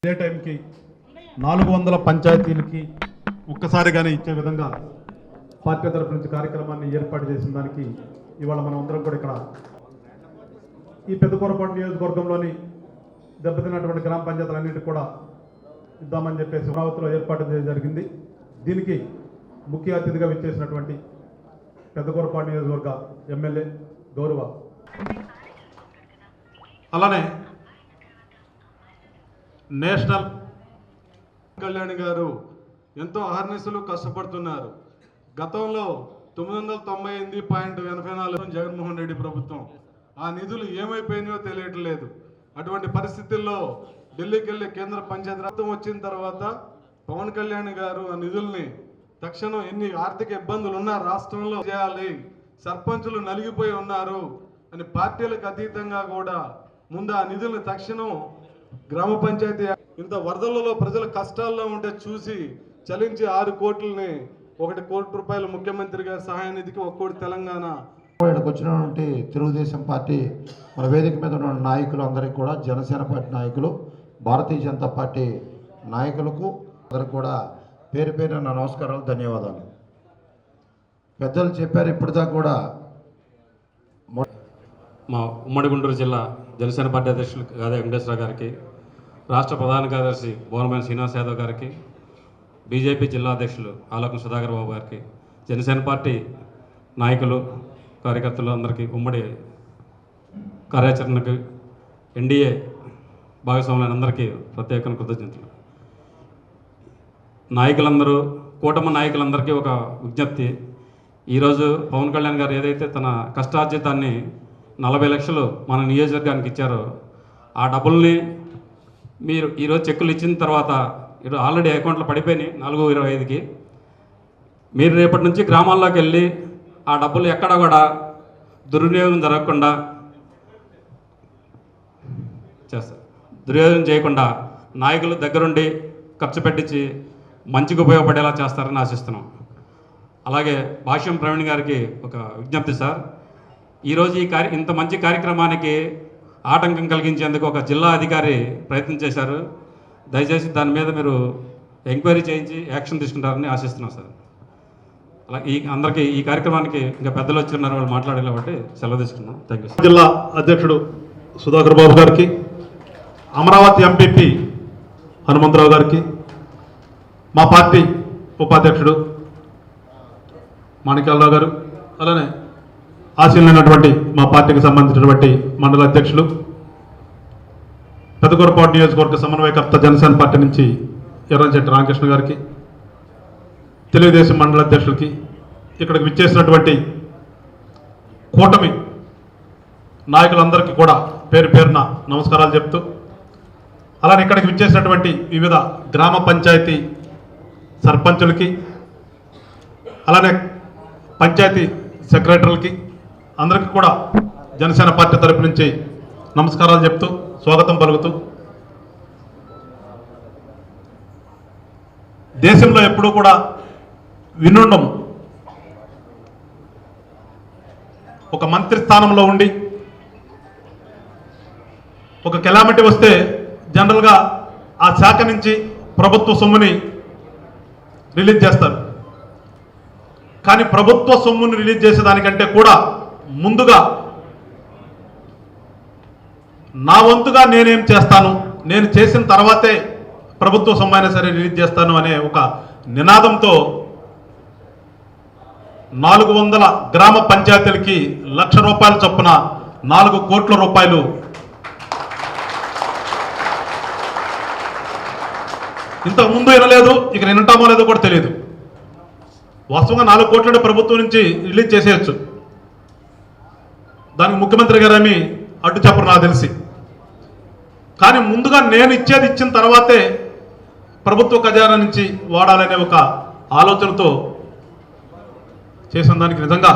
ఇదే టైంకి 400 పంచాయతీలకి ఒక్కసారిగానే ఇచ్చే విధంగా పార్టీ తరఫు నుంచి కార్యక్రమాన్ని ఏర్పాటు చేసిన దానికి ఇవాళ మనం అందరం కూడా ఇక్కడ ఈ పెద్దకూరపాడు నియోజకవర్గంలోని దెబ్బతిన్నటువంటి గ్రామ పంచాయతీలన్నింటికి కూడా ఇద్దామని చెప్పేసి అమరావతిలో ఏర్పాటు చేయడం జరిగింది. దీనికి ముఖ్య అతిథిగా విచ్చేసినటువంటి పెద్దకూరపాడు నియోజకవర్గ ఎమ్మెల్యే గౌరవ అలానే నేషనల్ కళ్యాణ్ గారు ఎంతో అహర్నిశలు కష్టపడుతున్నారు. గతంలో 998.84 జగన్మోహన్ రెడ్డి ప్రభుత్వం ఆ నిధులు ఏమైపోయినాయో తెలియట్లేదు. అటువంటి పరిస్థితుల్లో ఢిల్లీకి వెళ్ళి కేంద్ర పంచాయతీ వచ్చిన తర్వాత పవన్ కళ్యాణ్ గారు ఆ నిధుల్ని తక్షణం ఎన్ని ఆర్థిక ఇబ్బందులు ఉన్నా రాష్ట్రంలో చేయాలి, సర్పంచులు నలిగిపోయి ఉన్నారు అని పార్టీలకు అతీతంగా కూడా ముందు ఆ నిధుల్ని తక్షణం గ్రామ పంచాయతీ ఇంత వరదలలో ప్రజల కష్టాల్లో ఉంటే చూసి చలించి 6 కోట్లని 1 కోటి రూపాయలు ముఖ్యమంత్రి గారి సహాయ నిధికి 1 కోటి తెలంగాణ ఇక్కడికి వచ్చినటువంటి తెలుగుదేశం పార్టీ మన వేదిక మీద ఉన్న నాయకులు అందరికీ కూడా, జనసేన పార్టీ నాయకులు, భారతీయ జనతా పార్టీ నాయకులకు అందరికి కూడా పేరు పేరున నా నమస్కారాలు, ధన్యవాదాలు. పెద్దలు చెప్పారు ఇప్పటిదాకా కూడా. మా ఉమ్మడి గుంటూరు జిల్లా జనసేన పార్టీ అధ్యక్షులు గాదే వెంకటేశ్వర గారికి, రాష్ట్ర ప్రధాన కార్యదర్శి బోనమైన శ్రీనివాస్ యాదవ్ గారికి, బీజేపీ జిల్లా అధ్యక్షులు ఆలోకం సుధాకర్ బాబు గారికి, జనసేన పార్టీ నాయకులు కార్యకర్తలు అందరికీ, ఉమ్మడి కార్యాచరణకు ఎన్డీఏ భాగస్వాములైన అందరికీ ప్రత్యేక కృతజ్ఞతలు. నాయకులందరూ, కూటమి నాయకులందరికీ ఒక విజ్ఞప్తి. ఈరోజు పవన్ కళ్యాణ్ గారు ఏదైతే తన కష్టార్జితాన్ని 40 లక్షలు మన నియోజకవర్గానికి ఇచ్చారో ఆ డబ్బుల్ని మీరు ఈరోజు చెక్కులు ఇచ్చిన తర్వాత ఈరోజు ఆల్రెడీ అకౌంట్లో పడిపోయినాయి 4/25కి. మీరు రేపటి నుంచి గ్రామాల్లోకి వెళ్ళి ఆ డబ్బులు ఎక్కడ కూడా దుర్వినియోగం జరగకుండా చేస్తారు. దుర్వినియోగం చేయకుండా నాయకులు దగ్గరుండి ఖర్చు పెట్టించి మంచిగా ఉపయోగపడేలా చేస్తారని ఆశిస్తున్నాం. అలాగే భాష్యం ప్రవీణ్ గారికి ఒక విజ్ఞప్తి సార్. ఈరోజు ఇంత మంచి కార్యక్రమానికి ఆటంకం కలిగించేందుకు ఒక జిల్లా అధికారి ప్రయత్నం చేశారు. దయచేసి దాని మీద మీరు ఎంక్వైరీ చేయించి యాక్షన్ తీసుకుంటారని ఆశిస్తున్నాం సార్. అలా అందరికీ ఈ కార్యక్రమానికి ఇంకా పెద్దలు వచ్చి ఉన్నారు, వాళ్ళు మాట్లాడాలి కాబట్టి సెలవు తీసుకున్నాం. Thank you. జిల్లా అధ్యక్షుడు సుధాకర్ బాబు గారికి, అమరావతి ఎంపీపీ హనుమంతరావు గారికి, మా పార్టీ ఉపాధ్యక్షుడు మాణిక్యాలరావు గారు, అలానే ఆశీలైనటువంటి మా పార్టీకి సంబంధించినటువంటి మండల అధ్యక్షులు, పెద్దకూరపాడు నియోజకవర్గ సమన్వయకర్త జనసేన పార్టీ నుంచి ఎర్రంచెట్టి రామకృష్ణ గారికి, తెలుగుదేశం మండల అధ్యక్షులకి, ఇక్కడికి విచ్చేసినటువంటి కూటమి నాయకులందరికీ కూడా పేరు పేరున నమస్కారాలు చెప్తూ, అలానే ఇక్కడికి విచ్చేసినటువంటి వివిధ గ్రామ పంచాయతీ సర్పంచులకి, అలానే పంచాయతీ సెక్రటరీలకి అందరికీ కూడా జనసేన పార్టీ తరపు నుంచి నమస్కారాలు చెప్తూ స్వాగతం పలుకుతూ, దేశంలో ఎప్పుడూ కూడా వినుండం ఒక మంత్రి స్థానంలో ఉండి ఒక కెలామిటీ వస్తే జనరల్గా ఆ శాఖ నుంచి ప్రభుత్వ సొమ్ముని రిలీజ్ చేస్తారు. కానీ ప్రభుత్వ సొమ్ముని రిలీజ్ చేసేదానికంటే కూడా ముందుగా నా వంతుగా నేనేం చేస్తాను, నేను చేసిన తర్వాతే ప్రభుత్వ సొమ్ము అయినా సరే రిలీజ్ చేస్తాను అనే ఒక నినాదంతో 400 గ్రామ పంచాయతీలకి ₹1,00,000 చొప్పున 4 కోట్ల రూపాయలు ఇంతకుముందు వినలేదు, ఇక వినటామో లేదో కూడా తెలియదు. వాస్తవంగా 4 కోట్ల ప్రభుత్వం నుంచి రిలీజ్ చేసేయచ్చు, దానికి ముఖ్యమంత్రి గారేమి అడ్డు చెప్పరు నాకు తెలిసి. కానీ ముందుగా నేను ఇచ్చేది ఇచ్చిన తర్వాతే ప్రభుత్వ ఖజానా నుంచి వాడాలనే ఒక ఆలోచనతో చేసిన దానికి నిజంగా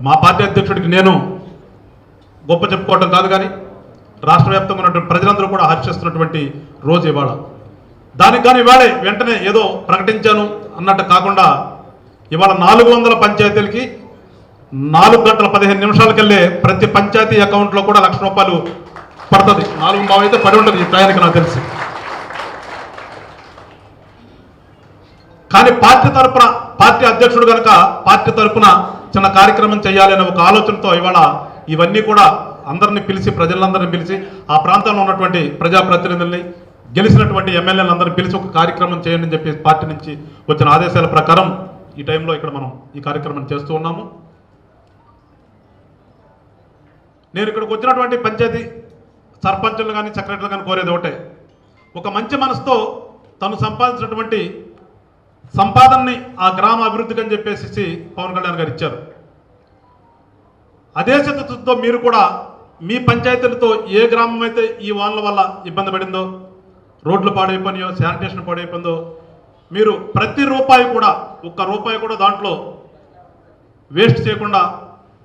మా పార్టీ అధ్యక్షుడికి నేను గొప్ప చెప్పుకోవటం కాదు, కానీ రాష్ట్ర వ్యాప్తంగా ఉన్నటువంటి ప్రజలందరూ కూడా హర్షిస్తున్నటువంటి రోజు ఇవాళ. దానికి కానీ ఇవాళే వెంటనే ఏదో ప్రకటించాను అన్నట్టు కాకుండా ఇవాళ 400 పంచాయతీలకి 4 గంటల 15 నిమిషాలకెళ్ళే ప్రతి పంచాయతీ అకౌంట్లో కూడా ₹1,00,000 పడుతుంది, 4:15 అయితే పడి ఉంటుంది ఈ టయానికి నాకు తెలిసి. కానీ పార్టీ అధ్యక్షుడు కనుక పార్టీ తరపున చిన్న కార్యక్రమం చేయాలి అనే ఒక ఆలోచనతో ఇవాళ ఇవన్నీ కూడా అందరినీ పిలిచి, ప్రజలందరినీ పిలిచి, ఆ ప్రాంతంలో ఉన్నటువంటి ప్రజాప్రతినిధుల్ని, గెలిచినటువంటి ఎమ్మెల్యేలందరినీ పిలిచి ఒక కార్యక్రమం చేయండి అని చెప్పి పార్టీ నుంచి వచ్చిన ఆదేశాల ప్రకారం ఈ టైంలో ఇక్కడ మనం ఈ కార్యక్రమం చేస్తూ ఉన్నాము. నేను ఇక్కడికి వచ్చినటువంటి పంచాయతీ సర్పంచులు కానీ సెక్రటరీలు కానీ కోరేది ఒకటే, ఒక మంచి మనసుతో తను సంపాదించినటువంటి సంపాదనని ఆ గ్రామ అభివృద్ధికి అని చెప్పేసి పవన్ కళ్యాణ్ గారు ఇచ్చారు. అదే చిత్తశుద్ధితో మీరు కూడా మీ పంచాయతీలతో ఏ గ్రామం అయితే ఈ వానల వల్ల ఇబ్బంది పడిందో, రోడ్లు పాడైపోయినాయో, శానిటేషన్ పాడైపోయిందో, మీరు ప్రతి రూపాయి కూడా, ఒక్క రూపాయి కూడా దాంట్లో వేస్ట్ చేయకుండా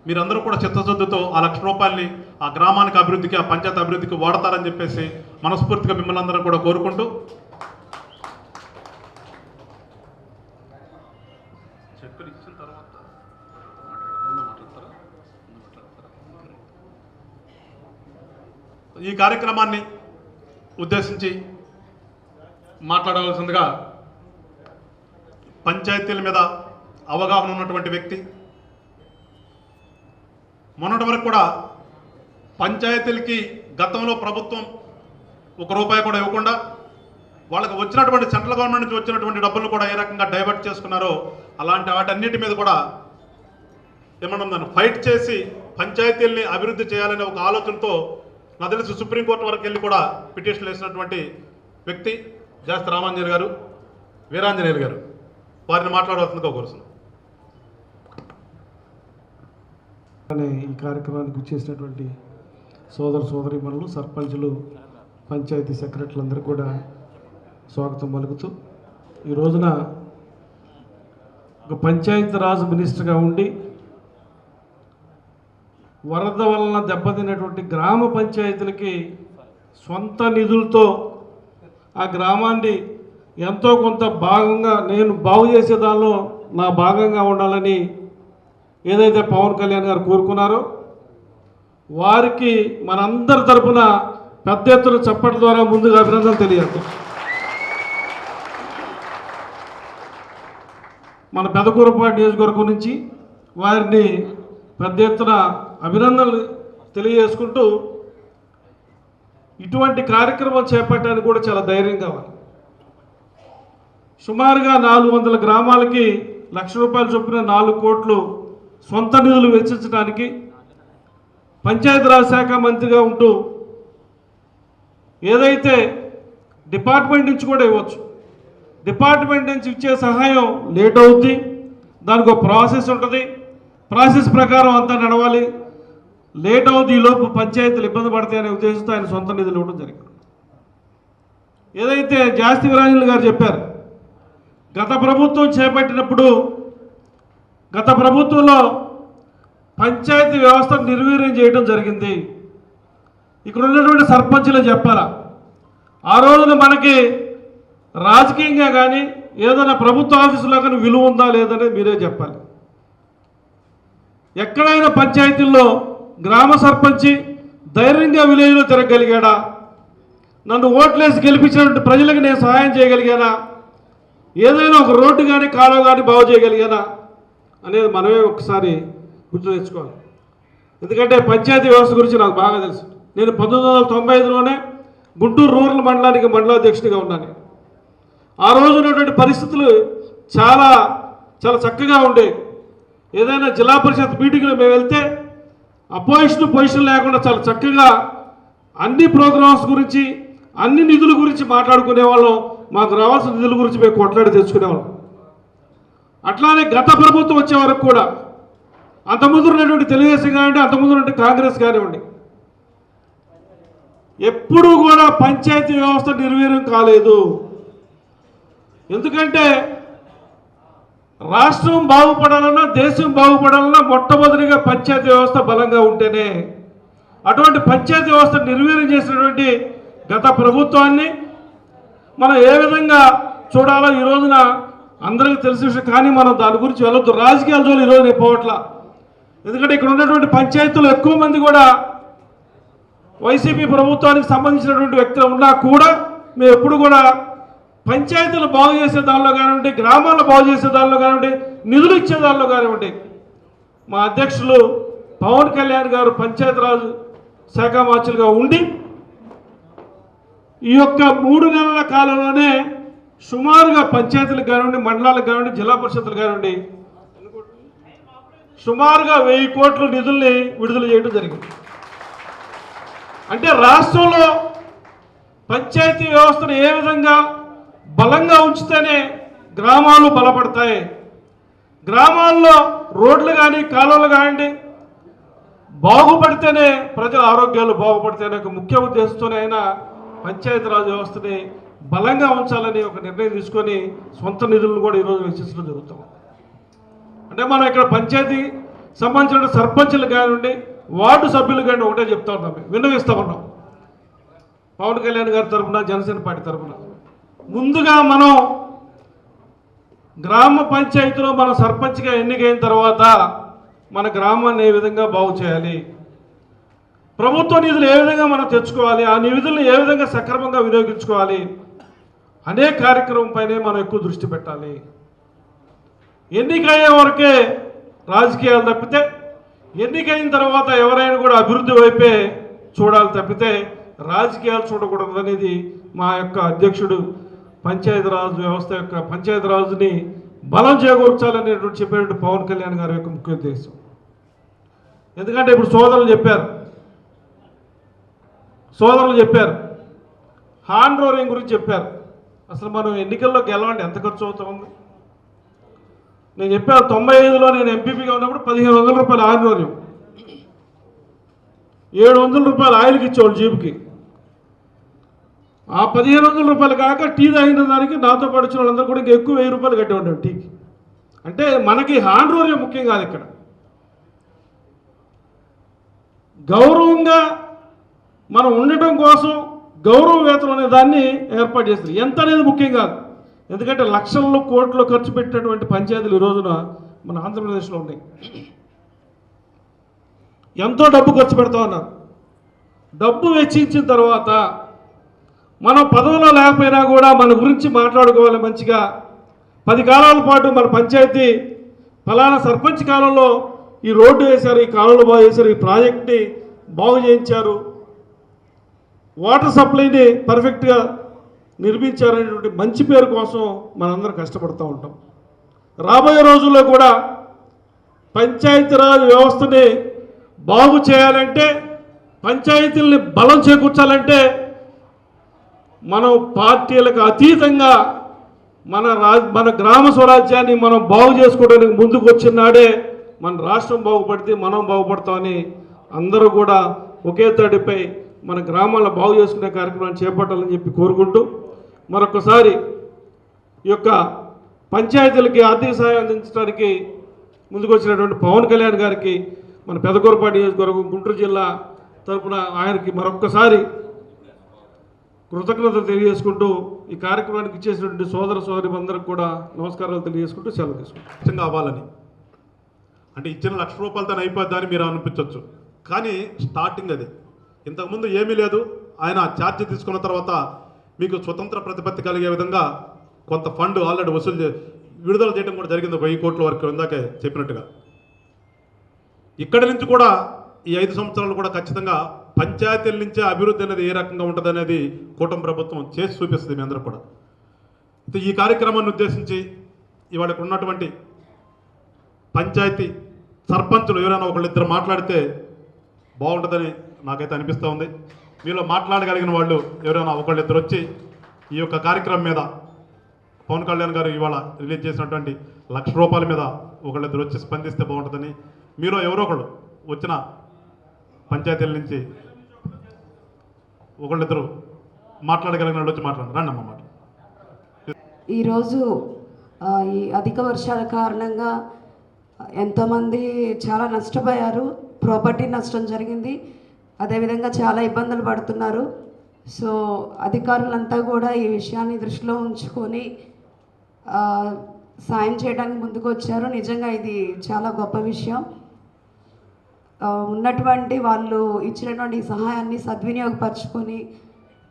మీరందరూ కూడా చిత్తశుద్ధితో ఆ 1,00,000 రూపాయలని ఆ గ్రామానికి అభివృద్ధికి, ఆ పంచాయతీ అభివృద్ధికి వాడతారని చెప్పేసి మనస్ఫూర్తిగా మిమ్మల్ని అందరూ కూడా కోరుకుంటూ, ఈ కార్యక్రమాన్ని ఉద్దేశించి మాట్లాడవలసిందిగా పంచాయతీల మీద అవగాహన ఉన్నటువంటి వ్యక్తి, మొన్నటి వరకు కూడా పంచాయతీలకి గతంలో ప్రభుత్వం 1 రూపాయి కూడా ఇవ్వకుండా వాళ్ళకి వచ్చినటువంటి సెంట్రల్ గవర్నమెంట్ నుంచి వచ్చినటువంటి డబ్బులను కూడా ఏ రకంగా డైవర్ట్ చేసుకున్నారో అలాంటి వాటన్నిటి మీద కూడా ఏమన్నా ఫైట్ చేసి పంచాయతీల్ని అభివృద్ధి చేయాలనే ఒక ఆలోచనతో నాకు తెలిసి సుప్రీంకోర్టు వరకు వెళ్ళి కూడా పిటిషన్లు వేసినటువంటి వ్యక్తి జాస్తి రామాంజనేయులు గారు, వీరాంజనేయులు గారు. వారిని మాట్లాడవలసిందిగా కోరుతున్నాను. ఈ కార్యక్రమానికి వచ్చేసినటువంటి సోదరీమణులు, సర్పంచులు, పంచాయతీ సెక్రటరీలందరూ కూడా స్వాగతం పలుకుతూ, ఈ రోజున ఒక పంచాయతీరాజ్ మినిస్టర్గా ఉండి వరద వలన దెబ్బతిన్నటువంటి గ్రామ పంచాయతీలకి సొంత నిధులతో ఆ గ్రామాన్ని ఎంతో కొంత భాగంగా నేను బాగు చేసే దానిలో నా భాగంగా ఉండాలని ఏదైతే పవన్ కళ్యాణ్ గారు కోరుకున్నారో వారికి మనందరి తరపున పెద్ద ఎత్తున చప్పట్ల ద్వారా ముందుగా అభినందనలు తెలియజేస్తాం. మన పెదకూరపాడు నియోజకవర్గం నుంచి వారిని పెద్ద ఎత్తున అభినందనలు తెలియజేసుకుంటూ, ఇటువంటి కార్యక్రమం చేపట్టడానికి కూడా చాలా ధైర్యం కావాలి. సుమారుగా 400 గ్రామాలకి 1,00,000 రూపాయలు చొప్పున 4 కోట్లు సొంత నిధులు వెచ్చించడానికి పంచాయతీరాజ్ శాఖ మంత్రిగా ఉంటూ ఏదైతే డిపార్ట్మెంట్ నుంచి కూడా ఇవ్వచ్చు, డిపార్ట్మెంట్ నుంచి ఇచ్చే సహాయం లేట్ అవుద్ది, దానికి ఒక ప్రాసెస్ ఉంటుంది, ప్రాసెస్ ప్రకారం అంతా నడవాలి, లేట్ అవుద్ది, ఈలోపు పంచాయతీలు ఇబ్బంది పడతాయనే ఉద్దేశంతో ఆయన సొంత నిధులు ఇవ్వడం జరిగింది. ఏదైతే జాస్తి వీరాంజనేయులు గారు చెప్పారు, గత ప్రభుత్వం చేపట్టినప్పుడు గత ప్రభుత్వంలో పంచాయతీ వ్యవస్థను నిర్వీర్యం చేయడం జరిగింది. ఇక్కడ ఉన్నటువంటి సర్పంచులు చెప్పాలా, ఆ రోజున మనకి రాజకీయంగా కానీ ఏదైనా ప్రభుత్వ ఆఫీసులో కానీ విలువ ఉందా లేదనేది మీరే చెప్పాలి. ఎక్కడైనా పంచాయతీల్లో గ్రామ సర్పంచి ధైర్యంగా విలేజ్లో తిరగగలిగాడా, నన్ను ఓట్లేసి గెలిపించినటువంటి ప్రజలకు నేను సహాయం చేయగలిగానా, ఏదైనా ఒక రోడ్డు కానీ కాలువ కానీ బాగు చేయగలిగానా అనేది మనమే ఒకసారి గుర్తు తెచ్చుకోవాలి. ఎందుకంటే పంచాయతీ వ్యవస్థ గురించి నాకు బాగా తెలుసు. నేను 1995లోనే గుంటూరు రూరల్ మండలానికి మండలాధ్యక్షుడిగా ఉన్నాను. ఆ రోజు ఉన్నటువంటి పరిస్థితులు చాలా చాలా చక్కగా ఉండేవి. ఏదైనా జిల్లా పరిషత్ మీటింగ్లో మేము వెళ్తే పొజిషన్ లేకుండా చాలా చక్కగా అన్ని ప్రోగ్రామ్స్ గురించి, అన్ని నిధుల గురించి మాట్లాడుకునేవాళ్ళం. మాకు రావాల్సిన నిధుల గురించి మేము కొట్లాడి తెచ్చుకునేవాళ్ళం. అట్లానే గత ప్రభుత్వం వచ్చే వరకు కూడా అంతకుముందు ఉన్నటువంటి తెలుగుదేశం కానివ్వండి, అంతకుముందు ఉన్నటువంటి కాంగ్రెస్ కానివ్వండి, ఎప్పుడూ కూడా పంచాయతీ వ్యవస్థ నిర్వీర్యం కాలేదు. ఎందుకంటే రాష్ట్రం బాగుపడాలన్నా, దేశం బాగుపడాలన్నా మొట్టమొదటిగా పంచాయతీ వ్యవస్థ బలంగా ఉంటేనే. అటువంటి పంచాయతీ వ్యవస్థ నిర్వీర్యం చేసినటువంటి గత ప్రభుత్వాన్ని మనం ఏ విధంగా చూడాలో ఈ రోజున అందరికీ తెలిసిన విషయం. కానీ మనం దాని గురించి వెళ్ళొద్దు, రాజకీయాల జోలు ఈరోజు నేను పోవట్లా. ఎందుకంటే ఇక్కడ ఉన్నటువంటి పంచాయతీలు ఎక్కువ మంది కూడా వైసీపీ ప్రభుత్వానికి సంబంధించినటువంటి వ్యక్తులు ఉన్నా కూడా మేము ఎప్పుడు కూడా పంచాయతీలు బాగు చేసే దానిలో కానివ్వండి, గ్రామాలను బాగు చేసే దానిలో కానివ్వండి, నిధులు ఇచ్చే దానిలో కానివ్వండి, మా అధ్యక్షులు పవన్ కళ్యాణ్ గారు పంచాయతీరాజ్ శాఖ మార్చులుగా ఉండి ఈ యొక్క 3 నెలల కాలంలోనే సుమారుగా పంచాయతీలకు కానివ్వండి, మండలాలకు కానివ్వండి, జిల్లా పరిషత్తులు కానివ్వండి, సుమారుగా 1000 కోట్ల నిధుల్ని విడుదల చేయడం జరిగింది. అంటే రాష్ట్రంలో పంచాయతీ వ్యవస్థను ఏ విధంగా బలంగా ఉంచితేనే గ్రామాలు బలపడతాయి, గ్రామాల్లో రోడ్లు కానీ కాలువలు కానివ్వండి బాగుపడితేనే ప్రజల ఆరోగ్యాలు బాగుపడితేనే ఒక ముఖ్య ఉద్దేశంతోనే అయినా పంచాయతీరాజ్ వ్యవస్థని బలంగా ఉంచాలని ఒక నిర్ణయం తీసుకొని సొంత నిధులను కూడా ఈరోజు వెచ్చించడం జరుగుతాం. అంటే మనం ఇక్కడ పంచాయతీ సంబంధించిన సర్పంచులు కానివ్వండి, వార్డు సభ్యులు కానీ ఒకటే చెప్తా ఉన్నాం, విన్నవిస్తా ఉన్నాం. పవన్ కళ్యాణ్ గారి తరఫున, జనసేన పార్టీ తరఫున ముందుగా మనం గ్రామ పంచాయతీలో మనం సర్పంచ్గా ఎన్నికైన తర్వాత మన గ్రామాన్ని ఏ విధంగా బాగు చేయాలి, ప్రభుత్వ నిధులు ఏ విధంగా మనం తెచ్చుకోవాలి, ఆ నిధులను ఏ విధంగా సక్రమంగా వినియోగించుకోవాలి అనే కార్యక్రమం పైనే మనం ఎక్కువ దృష్టి పెట్టాలి. ఎన్నికయ్యే వరకే రాజకీయాలు తప్పితే ఎన్నికైన తర్వాత ఎవరైనా కూడా అభివృద్ధి వైపే చూడాలి తప్పితే రాజకీయాలు చూడకూడదు అనేది మా యొక్క అధ్యక్షుడు పంచాయతీరాజ్ వ్యవస్థ యొక్క పంచాయతీరాజ్ని బలం చేకూర్చాలనేటువంటి చెప్పేటువంటి పవన్ కళ్యాణ్ గారి యొక్క ముఖ్య ఉద్దేశం. ఎందుకంటే ఇప్పుడు సోదరులు చెప్పారు హాండ్ రోరింగ్ గురించి చెప్పారు. అసలు మనం ఎన్నికల్లో గెలవండి ఎంత ఖర్చు అవుతుంది? నేను చెప్పాను 95లో నేను ఎంపీపీగా ఉన్నప్పుడు 1500 రూపాయలు ఆయిల్ రోరింగ్, 700 రూపాయలు ఆయిల్కి ఇచ్చేవాళ్ళు జీబుకి. ఆ 1500 రూపాయలు కాక టీ తాగిన దానికి నాతో పాటు వచ్చిన వాళ్ళందరూ కూడా ఇంకా ఎక్కువ 1000 రూపాయలు కట్టేవాడు టీకి. అంటే మనకి హ్యాండ్ రోరింగ్ ముఖ్యం కాదు, ఇక్కడ గౌరవంగా మనం ఉండటం కోసం గౌరవ వేతనం అనే దాన్ని ఏర్పాటు చేస్తారు. ఎంత అనేది ముఖ్యం కాదు, ఎందుకంటే లక్షల్లో కోట్లు ఖర్చు పెట్టినటువంటి పంచాయతీలు ఈ రోజున మన ఆంధ్రప్రదేశ్లో ఉన్నాయి. ఎంతో డబ్బు ఖర్చు పెడతా ఉన్నారు. డబ్బు వెచ్చించిన తర్వాత మనం పదవిలో లేకపోయినా కూడా మన గురించి మాట్లాడుకోవాలి మంచిగా. 10 కాలాల పాటు మన పంచాయతీ ఫలానా సర్పంచ్ కాలంలో ఈ రోడ్డు వేశారు, ఈ కాలంలో బాగు చేశారు, ఈ ప్రాజెక్ట్ని బాగు చేయించారు, వాటర్ సప్లైని పర్ఫెక్ట్గా నిర్మించారనేటువంటి మంచి పేరు కోసం మనందరం కష్టపడుతూ ఉంటాం. రాబోయే రోజుల్లో కూడా పంచాయతీరాజ్ వ్యవస్థని బాగు చేయాలంటే, పంచాయతీల్ని బలం చేకూర్చాలంటే మనం పార్టీలకు అతీతంగా మన గ్రామ స్వరాజ్యాన్ని మనం బాగు చేసుకోవడానికి ముందుకు వచ్చిన నాడే మన రాష్ట్రం బాగుపడితే మనం బాగుపడతామని అందరూ కూడా ఒకే తాటిపై మన గ్రామాలను బాగు చేసుకునే కార్యక్రమాన్ని చేపట్టాలని చెప్పి కోరుకుంటూ మరొకసారి ఈ యొక్క పంచాయతీలకి ఆర్థిక సహాయం అందించడానికి ముందుకు వచ్చినటువంటి పవన్ కళ్యాణ్ గారికి మన పెదకూరపాటి నియోజకవర్గం గుంటూరు జిల్లా తరఫున ఆయనకి మరొక్కసారి కృతజ్ఞతలు తెలియజేసుకుంటూ ఈ కార్యక్రమానికి ఇచ్చేసినటువంటి సోదరులందరికీ కూడా నమస్కారాలు తెలియజేసుకుంటూ సెలవు తీసుకుంటాం. అవ్వాలని అంటే ఇచ్చిన ₹1,00,000తో అయిపోద్దని మీరు అనిపించవచ్చు, కానీ స్టార్టింగ్ అది. ఇంతకుముందు ఏమీ లేదు. ఆయన ఛార్జ్ తీసుకున్న తర్వాత మీకు స్వతంత్ర ప్రతిపత్తి కలిగే విధంగా కొంత ఫండ్ ఆల్రెడీ విడుదల చేయడం కూడా జరిగింది, 1000 కోట్ల వరకు ఇందాకే చెప్పినట్టుగా. ఇక్కడి నుంచి కూడా ఈ 5 సంవత్సరాలు కూడా ఖచ్చితంగా పంచాయతీల నుంచే అభివృద్ధి అనేది ఏ రకంగా ఉంటుంది అనేది కూటమి ప్రభుత్వం చేసి చూపిస్తుంది మీ అందరూ కూడా. ఈ కార్యక్రమాన్ని ఉద్దేశించి ఇవాళ ఇక్కడ ఉన్నటువంటి పంచాయతీ సర్పంచులు ఎవరైనా ఒకళ్ళిద్దరు మాట్లాడితే బాగుంటుందని నాకైతే అనిపిస్తూ ఉంది. మీలో మాట్లాడగలిగిన వాళ్ళు ఎవరైనా ఒకళ్ళిద్దరు వచ్చి ఈ యొక్క కార్యక్రమం మీద పవన్ కళ్యాణ్ గారు ఇవాళ రిలీజ్ చేసినటువంటి ₹1,00,000 మీద ఒకళ్ళిద్దరు వచ్చి స్పందిస్తే బాగుంటుందని, మీలో ఎవరో ఒకళ్ళు వచ్చిన పంచాయతీల నుంచి ఒకళ్ళిద్దరు మాట్లాడగలిగిన వాళ్ళు వచ్చి మాట్లాడండి. రండి అమ్మ మాట. ఈరోజు ఈ అధిక వర్షాల కారణంగా ఎంతోమంది చాలా నష్టపోయారు, ప్రాపర్టీ నష్టం జరిగింది, అదేవిధంగా చాలా ఇబ్బందులు పడుతున్నారు. సో అధికారులంతా కూడా ఈ విషయాన్ని దృష్టిలో ఉంచుకొని సాయం చేయడానికి ముందుకు వచ్చారు. నిజంగా ఇది చాలా గొప్ప విషయం. ఉన్నటువంటి వాళ్ళు ఇచ్చినటువంటి సహాయాన్ని సద్వినియోగపరచుకొని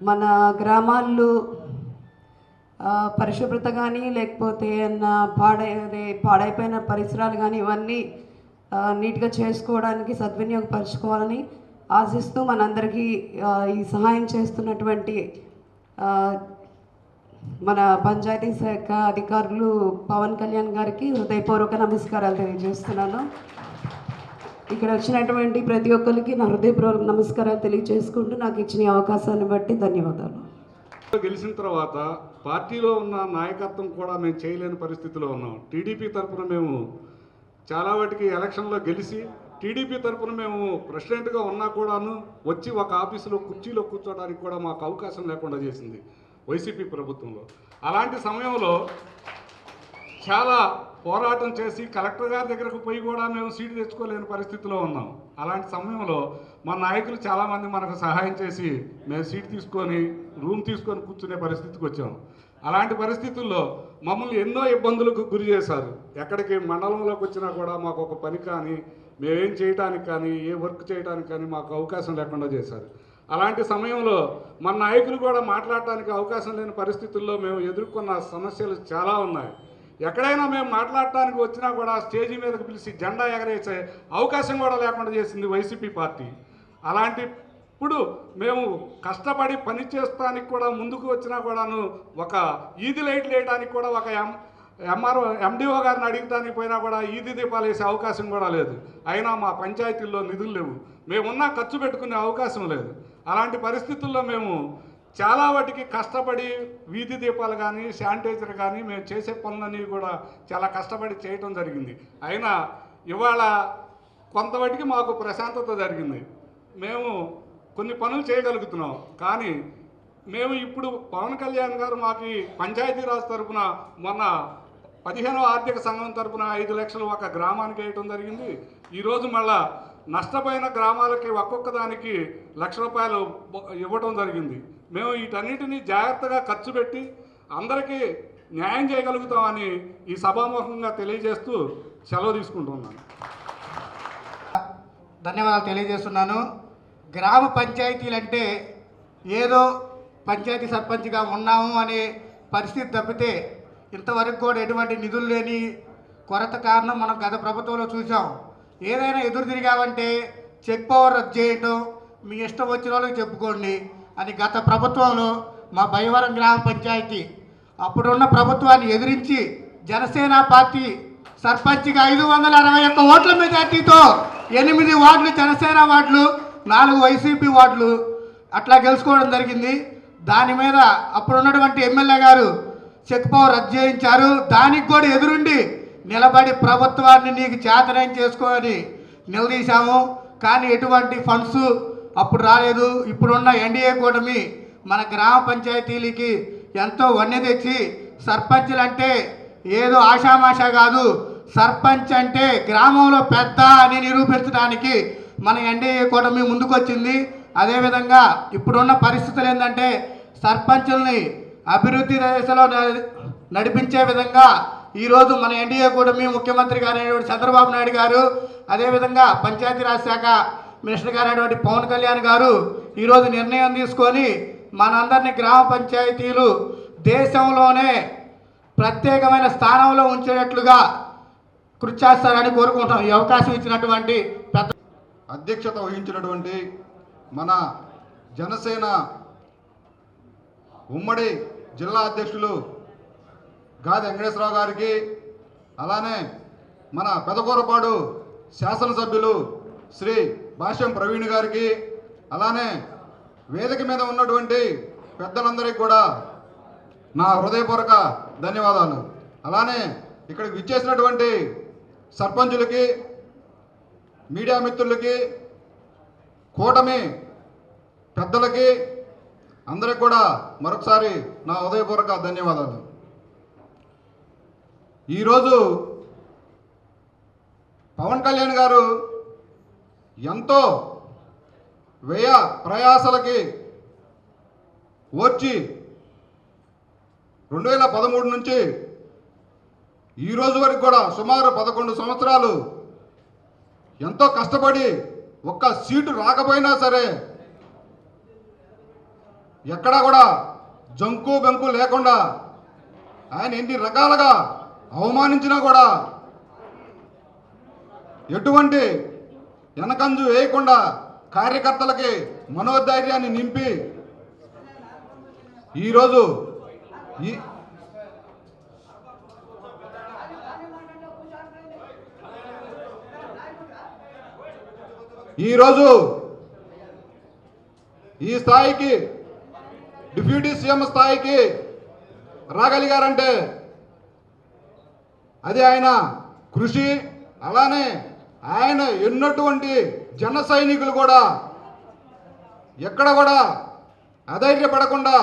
మన గ్రామాల్లో పరిశుభ్రత కానీ లేకపోతే పాడైపోయిన పరిసరాలు కానీ ఇవన్నీ నీట్గా చేసుకోవడానికి సద్వినియోగపరచుకోవాలని ఆశిస్తూ మనందరికీ ఈ సహాయం చేస్తున్నటువంటి మన పంచాయతీ శాఖ అధికారులు పవన్ కళ్యాణ్ గారికి హృదయపూర్వక నమస్కారాలు తెలియజేస్తున్నాను. ఇక్కడ వచ్చినటువంటి ప్రతి ఒక్కరికి నా హృదయపూర్వక నమస్కారాలు తెలియజేసుకుంటూ నాకు ఇచ్చిన అవకాశాన్ని బట్టి ధన్యవాదాలు. గెలిచిన తర్వాత పార్టీలో ఉన్న నాయకత్వం కూడా మేము చేయలేని పరిస్థితిలో ఉన్నాం. టీడీపీ తరఫున మేము చాలా వాటికి ఎలక్షన్లో గెలిచి టీడీపీ తరఫున మేము ప్రెసిడెంట్గా ఉన్నా కూడాను వచ్చి ఒక ఆఫీసులో కుర్చీలో కూర్చోడానికి కూడా మాకు అవకాశం లేకుండా చేసింది వైసీపీ ప్రభుత్వంలో. అలాంటి సమయంలో చాలా పోరాటం చేసి కలెక్టర్ గారి దగ్గరకు పోయి కూడా మేము సీటు తెచ్చుకోలేని పరిస్థితిలో ఉన్నాం. అలాంటి సమయంలో మా నాయకులు చాలామంది మనకు సహాయం చేసి మేము సీటు తీసుకొని రూమ్ తీసుకొని కూర్చునే పరిస్థితికి వచ్చాం. అలాంటి పరిస్థితుల్లో మమ్మల్ని ఎన్నో ఇబ్బందులకు గురి చేశారు. ఎక్కడికి మండలంలోకి వచ్చినా కూడా మాకు ఒక పని కానీ మేమేం చేయడానికి కానీ ఏ వర్క్ చేయడానికి కానీ మాకు అవకాశం లేకుండా చేశారు. అలాంటి సమయంలో మన నాయకులు కూడా మాట్లాడటానికి అవకాశం లేని పరిస్థితుల్లో మేము ఎదుర్కొన్న సమస్యలు చాలా ఉన్నాయి. ఎక్కడైనా మేము మాట్లాడటానికి వచ్చినా కూడా స్టేజీ మీదకి పిలిచి జెండా ఎగరేసే అవకాశం కూడా లేకుండా చేసింది వైసీపీ పార్టీ. అలాంటిప్పుడు మేము కష్టపడి పని చేస్తానికి కూడా ముందుకు వచ్చినా కూడాను ఒక ఈది లైట్లు వేయడానికి కూడా ఒక ఎండిఓ గారిని అడిగడానికి పోయినా కూడా ఈది దీపాలు వేసే అవకాశం కూడా లేదు. అయినా మా పంచాయతీల్లో నిధులు లేవు, మేమున్నా ఖర్చు పెట్టుకునే అవకాశం లేదు. అలాంటి పరిస్థితుల్లో మేము చాలా వాటికి కష్టపడి వీధి దీపాలు కానీ శానిటైజర్ కానీ మేము చేసే పనులన్నీ కూడా చాలా కష్టపడి చేయటం జరిగింది. అయినా ఇవాళ కొంతవటికి మాకు ప్రశాంతత జరిగింది. మేము కొన్ని పనులు చేయగలుగుతున్నాం. కానీ మేము ఇప్పుడు పవన్ కళ్యాణ్ గారు మాకు పంచాయతీరాజ్ తరఫున మొన్న 15వ ఆర్థిక సంఘం తరఫున 5 లక్షలు ఒక గ్రామానికి వేయటం జరిగింది. ఈరోజు మళ్ళా నష్టపోయిన గ్రామాలకి ఒక్కొక్క దానికి ₹1,00,000 ఇవ్వటం జరిగింది. మేము వీటన్నిటినీ జాగ్రత్తగా ఖర్చు పెట్టి అందరికీ న్యాయం చేయగలుగుతామని ఈ సభాముఖంగా తెలియజేస్తూ సెలవు తీసుకుంటున్నాను. ధన్యవాదాలు తెలియజేస్తున్నాను. గ్రామ పంచాయతీలు అంటే ఏదో పంచాయతీ సర్పంచ్గా ఉన్నాము అనే పరిస్థితి తప్పితే ఇంతవరకు కూడా ఎటువంటి నిధులు లేని కొరత కారణం మనం గత ప్రభుత్వంలో చూసాం. ఏదైనా ఎదురు తిరిగామంటే చెక్ పవర్ రద్దు చేయటం, మీ ఇష్టం వచ్చిన వాళ్ళకి చెప్పుకోండి అని గత ప్రభుత్వంలో మా బయ్యవరం గ్రామ పంచాయతీ అప్పుడున్న ప్రభుత్వాన్ని ఎదిరించి జనసేన పార్టీ సర్పంచ్గా 561 ఓట్ల మెజార్టీతో 8 వార్డులు జనసేన వార్డులు, 4 వైసీపీ వార్డులు అట్లా గెలుచుకోవడం జరిగింది. దాని మీద అప్పుడున్నటువంటి ఎమ్మెల్యే గారు చెక్ పవర్ రద్దు చేయించారు. దానికి కూడా ఎదురుండి నిలబడి ప్రభుత్వాన్ని నీకు చేతనం చేసుకోని నిలదీశాము. కానీ ఎటువంటి ఫండ్స్ అప్పుడు రాలేదు. ఇప్పుడున్న ఎన్డీఏ కూటమి మన గ్రామ పంచాయతీలకి ఎంతో వన్నె తెచ్చి సర్పంచ్లు అంటే ఏదో ఆషామాషా కాదు, సర్పంచ్ అంటే గ్రామంలో పెద్ద అని నిరూపించడానికి మన ఎన్డీఏ కూటమి ముందుకొచ్చింది. అదేవిధంగా ఇప్పుడున్న పరిస్థితులు ఏంటంటే సర్పంచుల్ని అభివృద్ధి దశలో నడిపించే విధంగా ఈరోజు మన ఎన్డీఏ కూటమి ముఖ్యమంత్రి గారైనటువంటి చంద్రబాబు నాయుడు గారు, అదేవిధంగా పంచాయతీరాజ్ శాఖ మినిస్టర్ గారైనటువంటి పవన్ కళ్యాణ్ గారు ఈరోజు నిర్ణయం తీసుకొని మనందరినీ గ్రామ పంచాయతీలు దేశంలోనే ప్రత్యేకమైన స్థానంలో ఉంచేటట్లుగా కృషి చేస్తారని కోరుకుంటాం. ఈ అవకాశం ఇచ్చినటువంటి పెద్ద అధ్యక్షత వహించినటువంటి మన జనసేన ఉమ్మడి జిల్లా అధ్యక్షులు గాది వెంకటేశ్వరరావు గారికి, అలానే మన పెదకూరపాడు శాసనసభ్యులు శ్రీ భాష్యం ప్రవీణ్ గారికి, అలానే వేదిక మీద ఉన్నటువంటి పెద్దలందరికీ కూడా నా హృదయపూర్వక ధన్యవాదాలు. అలానే ఇక్కడికి విచ్చేసినటువంటి సర్పంచులకి, మీడియా మిత్రులకి, కూటమి పెద్దలకి అందరికి కూడా మరొకసారి నా హృదయపూర్వక ధన్యవాదాలు. ఈరోజు పవన్ కళ్యాణ్ గారు ఎంతో వ్యయ ప్రయాసలకి వచ్చి 2013 నుంచి ఈ రోజు వరకు కూడా సుమారు 11 సంవత్సరాలు ఎంతో కష్టపడి ఒక్క సీటు రాకపోయినా సరే ఎక్కడా కూడా జంకు బెంకు లేకుండా ఆయన ఎన్ని రకాలుగా అవమానించినా కూడా ఎటువంటి వెనకంజు వేయకుండా కార్యకర్తలకి మనోధైర్యాన్ని నింపి ఈరోజు ఈ స్థాయికి డిప్యూటీ సీఎం స్థాయికి రాగలిగారంటే అది ఆయన కృషి. అలానే ఆయన ఎన్నటువంటి జన సైనికులు కూడా ఎక్కడ కూడా అధైర్యపడకుండా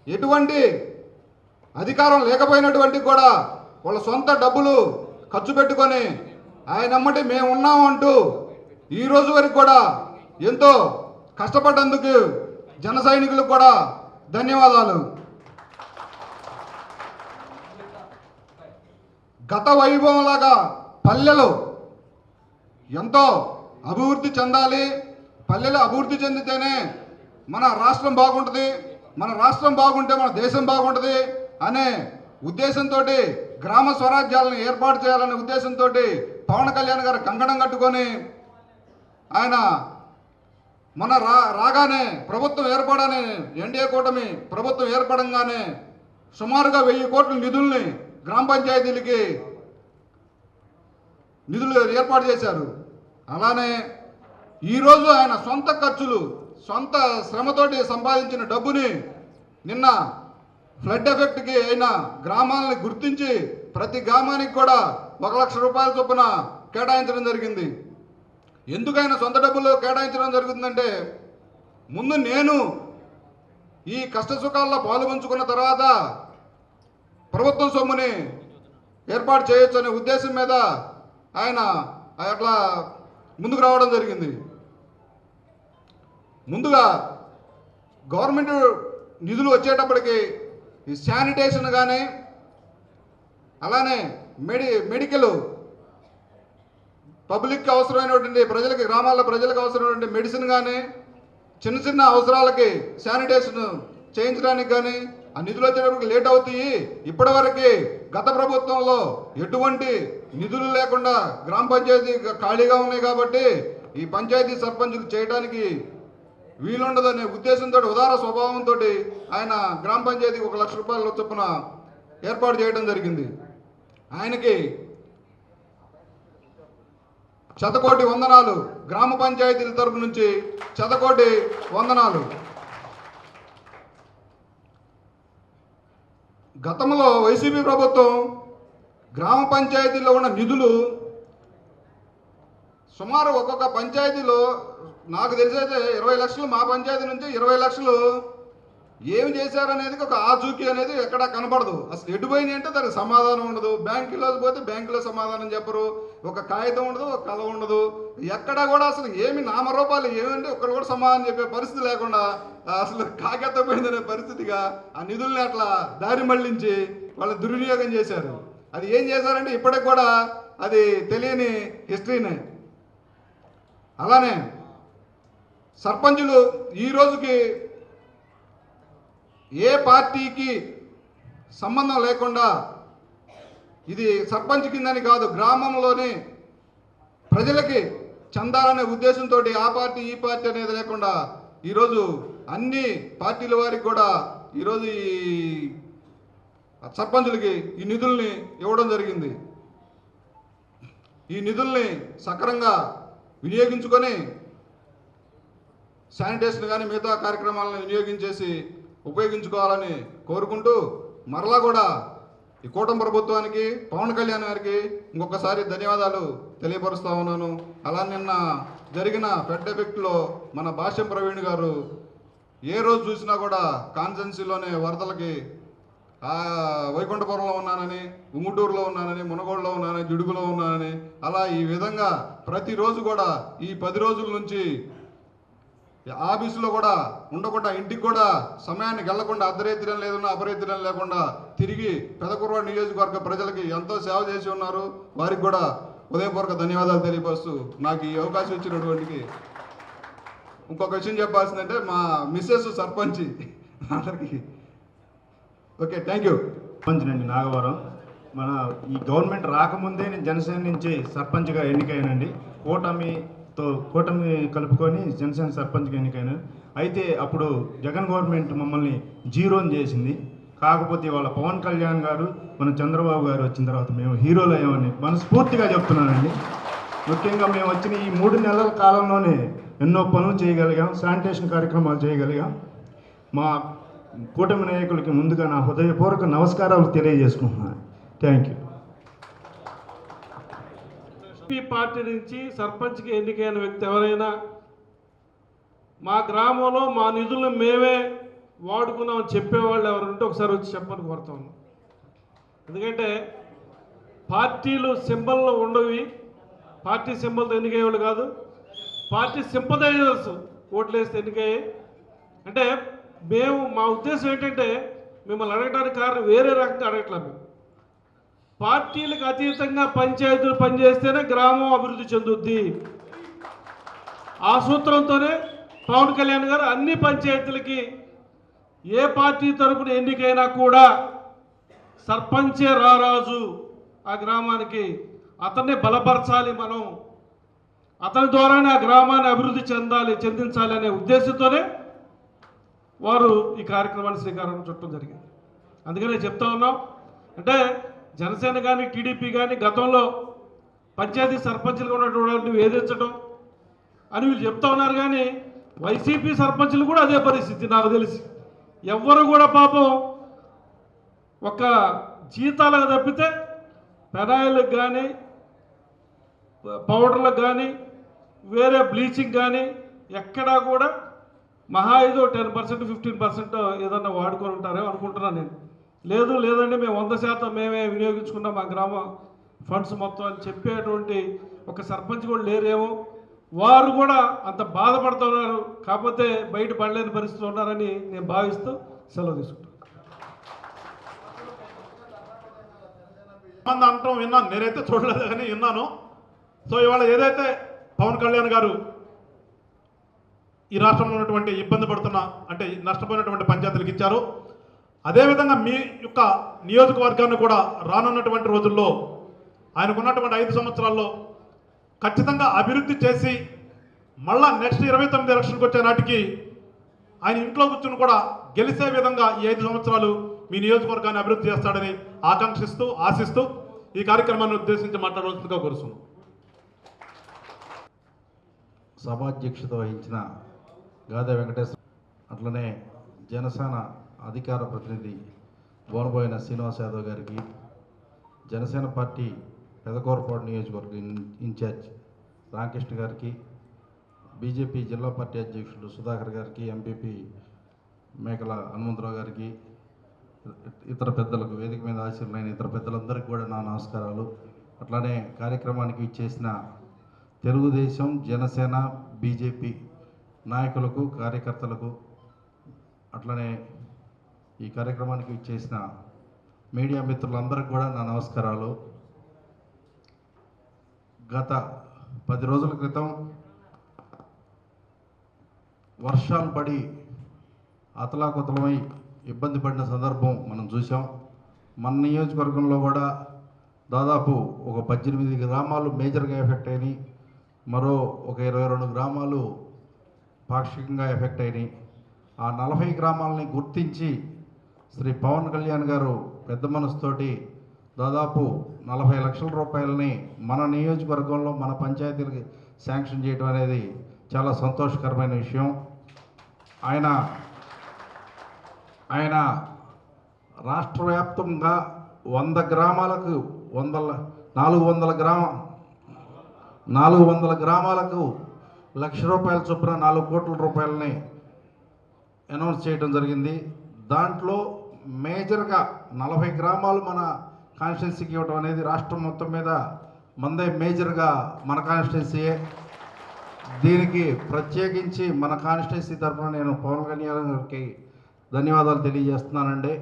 ఎటువంటి అధికారం లేకపోయినటువంటి కూడా వాళ్ళ సొంత డబ్బులు ఖర్చు పెట్టుకొని ఆయన అమ్మటి మేము ఉన్నాము అంటూ ఈ రోజు వరకు కూడా ఎంతో కష్టపడ్డందుకు జన సైనికులకు కూడా ధన్యవాదాలు. గత వైభవంలాగా పల్లెలు ఎంతో అభివృద్ధి చెందాలి, పల్లెలు అభివృద్ధి చెందితేనే మన రాష్ట్రం బాగుంటుంది, మన రాష్ట్రం బాగుంటే మన దేశం బాగుంటుంది అనే ఉద్దేశంతో గ్రామ స్వరాజ్యాలను ఏర్పాటు చేయాలనే ఉద్దేశంతో పవన్ కళ్యాణ్ గారు కంకణం కట్టుకొని ఆయన మన రాగానే ప్రభుత్వం ఏర్పడని ఎన్డీఏ కూటమి ప్రభుత్వం ఏర్పడంగానే సుమారుగా 1000 కోట్ల నిధుల్ని గ్రామ పంచాయతీలకి నిధులు ఏర్పాటు చేశారు. అలానే ఈరోజు ఆయన సొంత ఖర్చులు సొంత శ్రమతోటి సంపాదించిన డబ్బుని నిన్న ఫ్లడ్ ఎఫెక్ట్కి అయిన గ్రామాలని గుర్తించి ప్రతి గ్రామానికి కూడా 1 లక్ష రూపాయల చొప్పున కేటాయించడం జరిగింది. ఎందుకైనా సొంత డబ్బులు కేటాయించడం జరుగుతుందంటే ముందు నేను ఈ కష్ట సుఖాల్లో పాలుపంచుకున్న తర్వాత ప్రభుత్వం సొమ్ముని ఏర్పాటు చేయొచ్చు అనే ఉద్దేశం మీద ఆయన అట్లా ముందుకు రావడం జరిగింది. ముందుగా గవర్నమెంట్ నిధులు వచ్చేటప్పటికి ఈ శానిటేషన్ కానీ అలానే మెడికల్ పబ్లిక్ అవసరమైనటువంటి ప్రజలకి గ్రామాల్లో ప్రజలకు అవసరమైనటువంటి మెడిసిన్ కానీ చిన్న చిన్న అవసరాలకి శానిటేషన్ చేయించడానికి కానీ ఆ నిధులు వచ్చేటప్పటికి లేట్ అవుతాయి. ఇప్పటివరకు గత ప్రభుత్వంలో ఎటువంటి నిధులు లేకుండా గ్రామ పంచాయతీ ఖాళీగా ఉన్నాయి కాబట్టి ఈ పంచాయతీ సర్పంచులు చేయడానికి వీలుండదనే ఉద్దేశంతో ఉదార స్వభావంతో ఆయన గ్రామ పంచాయతీకి 1 లక్ష రూపాయల చొప్పున ఏర్పాటు చేయడం జరిగింది. ఆయనకి శతకోటి వందనాలు, గ్రామ పంచాయతీల తరపు నుంచి శతకోటి వందనాలు. గతంలో వైసీపీ ప్రభుత్వం గ్రామ పంచాయతీలో ఉన్న నిధులు సుమారు ఒక్కొక్క పంచాయతీలో నాకు తెలిసైతే 20 లక్షలు, మా పంచాయతీ నుంచి 20 లక్షలు ఏమి చేశారనేది ఒక ఆచూకీ అనేది ఎక్కడా కనపడదు. అసలు ఎటుపోయినాయి అంటే దానికి సమాధానం ఉండదు. బ్యాంకులో పోతే బ్యాంకులో సమాధానం చెప్పరు, ఒక కాగితం ఉండదు, ఒక కథ ఉండదు. ఎక్కడా కూడా అసలు ఏమి నామరూపాలు ఏమంటే ఒక్కరు కూడా సమాధానం చెప్పే పరిస్థితి లేకుండా అసలు కాకెత్తపోయిందనే పరిస్థితిగా ఆ నిధుల్ని అట్లా దారి మళ్లించి వాళ్ళు దుర్వినియోగం చేశారు. అది ఏం చేశారంటే ఇప్పటికి కూడా అది తెలియని హిస్టరీనే. అలానే సర్పంచులు ఈ రోజుకి ఏ పార్టీకి సంబంధం లేకుండా ఇది సర్పంచ్ కిందని కాదు, గ్రామంలోని ప్రజలకి చెందాలనే ఉద్దేశంతో ఆ పార్టీ ఈ పార్టీ అనేది లేకుండా ఈరోజు అన్ని పార్టీల వారికి కూడా ఈరోజు ఈ సర్పంచులకి ఈ నిధుల్ని ఇవ్వడం జరిగింది. ఈ నిధుల్ని సక్రమంగా వినియోగించుకొని శానిటేషన్ కానీ మిగతా కార్యక్రమాలను వినియోగించేసి ఉపయోగించుకోవాలని కోరుకుంటూ మరలా కూడా ఈ కూటమి ప్రభుత్వానికి పవన్ కళ్యాణ్ గారికి ఇంకొకసారి ధన్యవాదాలు తెలియపరుస్తా ఉన్నాను. అలా నిన్న జరిగిన ఫ్లడ్ ఎఫెక్ట్లో మన భాష్యం ప్రవీణ్ గారు ఏ రోజు చూసినా కూడా కాన్స్టెన్సీలోనే వరదలకి వైకుంఠపురంలో ఉన్నానని, ఉంగుటూరులో ఉన్నానని, మునగోడులో ఉన్నానని, జిడుగులో ఉన్నానని అలా ఈ విధంగా ప్రతిరోజు కూడా ఈ 10 రోజుల నుంచి ఆఫీసులో కూడా ఉండకుండా ఇంటికి కూడా సమయానికి వెళ్లకుండా అర్ధరేత్రం లేదన్నా అపరేత్రం లేకుండా తిరిగి పెదకుర్వాడ నియోజకవర్గ ప్రజలకి ఎంతో సేవ చేసి ఉన్నారు. వారికి కూడా హృదయపూర్వక ధన్యవాదాలు తెలియపరుస్తూ నాకు ఈ అవకాశం ఇచ్చినటువంటి ఇంకొక విషయం చెప్పాల్సిందంటే మా మిస్సెస్ సర్పంచ్ అందరికీ ఓకే థ్యాంక్ యూ. సర్పంచ్నండి నాగవరం. మన ఈ గవర్నమెంట్ రాకముందే నేను జనసేన నుంచి సర్పంచ్గా ఎన్నికయ్యానండి. కూటమి కలుపుకొని జనసేన సర్పంచ్గా ఎన్నికైనాను. అయితే అప్పుడు జగన్ గవర్నమెంట్ మమ్మల్ని జీరోని చేసింది. కాకపోతే వాళ్ళ పవన్ కళ్యాణ్ గారు మన చంద్రబాబు గారు వచ్చిన తర్వాత మేము హీరోలు అయ్యామని మనస్ఫూర్తిగా చెప్తున్నానండి. ముఖ్యంగా మేము వచ్చిన ఈ 3 నెలల కాలంలోనే ఎన్నో పనులు చేయగలిగాం, శానిటేషన్ కార్యక్రమాలు చేయగలిగాం. మా కూటమి నాయకులకి ముందుగా నా హృదయపూర్వక నమస్కారాలు తెలియజేసుకుంటున్నాను. Thank you. ఈ పార్టీ నుంచి సర్పంచ్కి ఎన్నికైన వ్యక్తి ఎవరైనా మా గ్రామంలో మా నిధులను మేమే వాడుకున్నామని చెప్పేవాళ్ళు ఎవరుంటే ఒకసారి వచ్చి చెప్పని కోరుతా ఉన్నాం. ఎందుకంటే పార్టీలు సింబల్లో ఉండవి, పార్టీ సింబల్తో ఎన్నికయ్యేవాళ్ళు కాదు, పార్టీ సింపదైజర్స్ ఓట్లేస్తే ఎన్నికయ్యాయి. అంటే మా ఉద్దేశం ఏంటంటే మిమ్మల్ని అడగడానికి కారణం వేరే రకంగా అడగట్లేదు. మేము పార్టీలకు అతీతంగా పంచాయతీలు పనిచేస్తేనే గ్రామం అభివృద్ధి చెందుద్ది. ఆ సూత్రంతోనే పవన్ కళ్యాణ్ గారు అన్ని పంచాయతీలకి ఏ పార్టీ తరపున ఎన్నికైనా కూడా సర్పంచే రారాజు ఆ గ్రామానికి, అతన్ని బలపరచాలి, మనం అతని ద్వారానే ఆ గ్రామాన్ని అభివృద్ధి చెందించాలి అనే ఉద్దేశంతోనే వారు ఈ కార్యక్రమాన్ని శ్రీకారం చుట్టడం జరిగింది. అందుకనే చెప్తా ఉన్నాం, అంటే జనసేన కానీ టీడీపీ కానీ గతంలో పంచాయతీ సర్పంచులుగా ఉన్నటువంటి వేధించడం అని వీళ్ళు చెప్తా ఉన్నారు. కానీ వైసీపీ సర్పంచులు కూడా అదే పరిస్థితి నాకు తెలిసి. ఎవ్వరు కూడా పాపం ఒక జీతాలకు తప్పితే పెనాయిలకు కానీ పౌడర్లకు కానీ వేరే బ్లీచింగ్ కానీ ఎక్కడా కూడా మహా ఏదో 10% 15% ఏదన్నా వాడుకొని ఉంటారో అనుకుంటున్నాను నేను. లేదండి మేము 100% మేమే వినియోగించుకున్నాం మా గ్రామ ఫండ్స్ మొత్తం అని చెప్పేటువంటి ఒక సర్పంచ్ కూడా లేరేమో. వారు కూడా అంత బాధపడుతున్నారు, కాకపోతే బయట పడలేని పరిస్థితులు ఉన్నారని నేను భావిస్తూ సెలవు తీసుకుంటాను. మంది అనటం విన్నాను, నేనైతే చూడలేదు కానీ విన్నాను. సో ఇవాళ ఏదైతే పవన్ కళ్యాణ్ గారు ఈ రాష్ట్రంలో ఉన్నటువంటి ఇబ్బంది పడుతున్న అంటే నష్టపోయినటువంటి పంచాయతీలకు ఇచ్చారు, అదేవిధంగా మీ యొక్క నియోజకవర్గాన్ని కూడా రానున్నటువంటి రోజుల్లో ఆయనకున్నటువంటి 5 సంవత్సరాల్లో ఖచ్చితంగా అభివృద్ధి చేసి మళ్ళా నెక్స్ట్ 29 ఎలక్షన్కి వచ్చే నాటికి ఆయన ఇంట్లో కూర్చుని కూడా గెలిచే విధంగా ఈ 5 సంవత్సరాలు మీ నియోజకవర్గాన్ని అభివృద్ధి చేస్తాడని ఆకాంక్షిస్తూ ఆశిస్తూ ఈ కార్యక్రమాన్ని ఉద్దేశించి మాట్లాడవలసిందిగా కోరుతున్నాను. సభాధ్యక్షత వహించిన గాదా వెంకటేశ్వర, అట్లనే జనసేన అధికార ప్రతినిధి బోనబోయిన శ్రీనివాస్ యాదవ్ గారికి, జనసేన పార్టీ పెదకూరపాడు నియోజకవర్గ ఇన్ఛార్జ్ రామకృష్ణ గారికి, బీజేపీ జిల్లా పార్టీ అధ్యక్షులు సుధాకర్ గారికి, ఎంపీపీ మేకల హనుమంతరావు గారికి, ఇతర పెద్దలకు, వేదిక మీద ఆశీర్లైన ఇతర పెద్దలందరికీ కూడా నా నమస్కారాలు. అట్లానే కార్యక్రమానికి ఇచ్చేసిన తెలుగుదేశం, జనసేన, బీజేపీ నాయకులకు, కార్యకర్తలకు, అట్లనే ఈ కార్యక్రమానికి ఇచ్చేసిన మీడియా మిత్రులందరికీ కూడా నా నమస్కారాలు. గత 10 రోజుల క్రితం వర్షాలు పడి అతలాకుతలమై ఇబ్బంది పడిన సందర్భం మనం చూసాం. మన నియోజకవర్గంలో కూడా దాదాపు ఒక 18 గ్రామాలు మేజర్గా ఎఫెక్ట్ అయినాయి, మరో ఒక 22 గ్రామాలు పాక్షికంగా ఎఫెక్ట్ అయినాయి. ఆ 40 గ్రామాలని గుర్తించి శ్రీ పవన్ కళ్యాణ్ గారు పెద్ద మనసుతోటి దాదాపు 40 లక్షల రూపాయలని మన నియోజకవర్గంలో మన పంచాయతీలకి శాంక్షన్ చేయడం అనేది చాలా సంతోషకరమైన విషయం. ఆయన రాష్ట్ర వ్యాప్తంగా 100 గ్రామాలకు 400 గ్రామాలకు ₹1,00,000 చొప్పున 4 కోట్ల రూపాయలని అనౌన్స్ చేయడం జరిగింది. దాంట్లో మేజర్గా 40 గ్రామాలు మన కాన్స్టిట్యున్సీకి ఇవ్వడం అనేది రాష్ట్రం మొత్తం మీద మందే మేజర్గా మన కాన్స్టిట్యున్సీయే. దీనికి ప్రత్యేకించి మన కాన్స్టిట్యున్సీ తరఫున నేను పవన్ కళ్యాణ్ గారికి ధన్యవాదాలు తెలియజేస్తున్నానండి.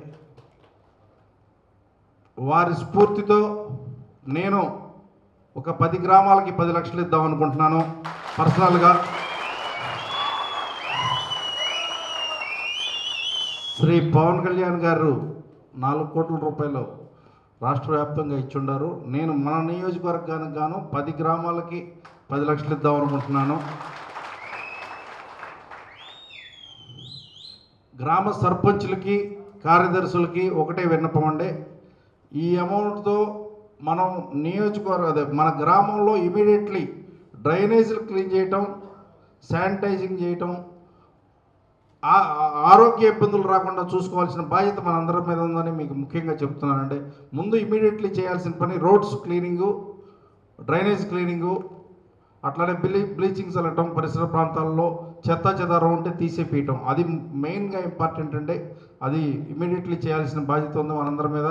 వారి స్ఫూర్తితో నేను ఒక 10 గ్రామాలకి 10 లక్షలు ఇద్దాం అనుకుంటున్నాను పర్సనల్గా. శ్రీ పవన్ కళ్యాణ్ గారు 4 కోట్ల రూపాయలు రాష్ట్ర వ్యాప్తంగా ఇచ్చుండారు. నేను మన నియోజకవర్గానికి గాను 10 గ్రామాలకి 10 లక్షలు ఇద్దాం అనుకుంటున్నాను. గ్రామ సర్పంచులకి కార్యదర్శులకి ఒకటే విన్నపం అండి, ఈ అమౌంట్తో మనం మన గ్రామంలో ఇమీడియట్లీ డ్రైనేజీలు క్లీన్ చేయటం, శానిటైజింగ్ చేయటం, ఆరోగ్య ఇబ్బందులు రాకుండా చూసుకోవాల్సిన బాధ్యత మనందరి మీద ఉందని మీకు ముఖ్యంగా చెప్తున్నానండి. ముందు ఇమీడియట్లీ చేయాల్సిన పని రోడ్స్ క్లీనింగు, డ్రైనేజ్ క్లీనింగు, అట్లానే బ్లీచింగ్ చల్లటం, పరిసర ప్రాంతాల్లో చెత్త చెదారం ఉంటే తీసేపీయటం, అది మెయిన్గా ఇంపార్టెంట్ అండి. అది ఇమీడియట్లీ చేయాల్సిన బాధ్యత ఉంది మనందరి మీద.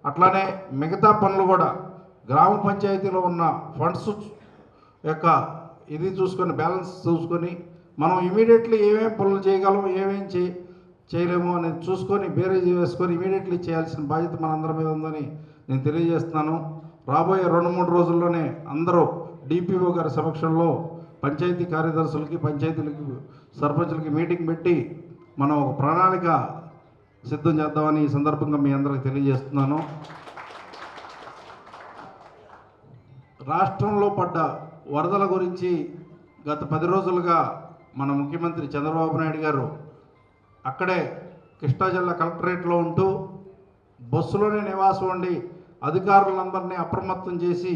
అట్లానే మిగతా పనులు కూడా గ్రామ పంచాయతీలో ఉన్న ఫండ్స్ యొక్క ఇది చూసుకొని, బ్యాలెన్స్ చూసుకొని, మనం ఇమీడియట్లీ ఏమేమి పనులు చేయగలం, ఏమేం చేయలేము అనేది చూసుకొని బేరేజ్ వేసుకొని ఇమీడియట్లీ చేయాల్సిన బాధ్యత మనందరి మీద ఉందని నేను తెలియజేస్తున్నాను. రాబోయే 2-3 రోజుల్లోనే అందరూ డిపిఓ గారి సమక్షంలో పంచాయతీ కార్యదర్శులకి, పంచాయతీలకి, సర్పంచులకి మీటింగ్ పెట్టి మనం ఒక ప్రణాళిక సిద్ధం చేద్దామని ఈ సందర్భంగా మీ అందరికి తెలియజేస్తున్నాను. రాష్ట్రంలో పడ్డ వరదల గురించి గత 10 రోజులుగా మన ముఖ్యమంత్రి చంద్రబాబు నాయుడు గారు అక్కడే కృష్ణా జిల్లా కలెక్టరేట్లో ఉంటూ బస్సులోనే నివాసం ఉండి అధికారులందరినీ అప్రమత్తం చేసి